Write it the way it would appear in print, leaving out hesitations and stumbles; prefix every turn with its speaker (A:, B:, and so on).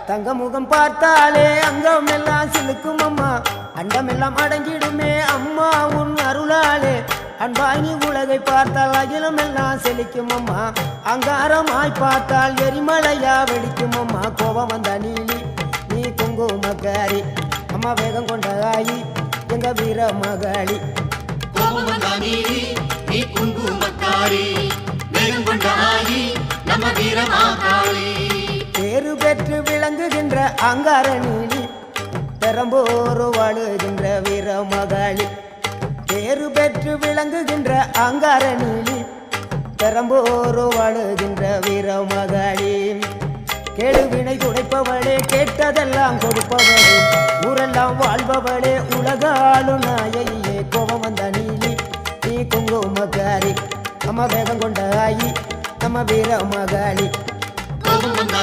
A: தங்க முகம் பார்த்தாலே அங்கம் எல்லாம் சிலுக்கும் அம்மா அண்டமெல்லாம் அடங்கிடுமே அம்மா உன் அருளாலே அன்பாங்கி உலகை பார்த்தால் அகிலம் எல்லாம் செழிக்கும் அம்மா அங்காரமாய் பார்த்தால் எரிமலையா வெடிக்கும் அம்மா கோபம் வந்த நீலி நீ குங்குமக்காரி அம்மா வேகம் கொண்ட ஆயி எங்க வீர மகாளி
B: கோபம் வந்த நீலி நீ குங்குமக்காரி வேகம் கொண்ட ஆயி நம்ம வீர மகாளி
A: பேரு பெற்று விளங்குகின்ற அங்கார நீலி பெரம்போரு வாழுகின்ற வீர மகாளி பேரு பெற்று விளங்குகின்ற அங்கார நீலி பெரம்போரு வாழுகின்ற வீர மகாளி கேடுவினை துடைப்பவளே கேட்டதெல்லாம் கொடுப்பவளே ஊரெல்லாம் வாழ்பவளே உலகாளு நாயையே கோபம் வந்த நீலி நீ குங்குமக்காரி அம்மா வேகம் கொண்ட ஆயி நம்ம வீர மகாளி
B: கோபம் வந்த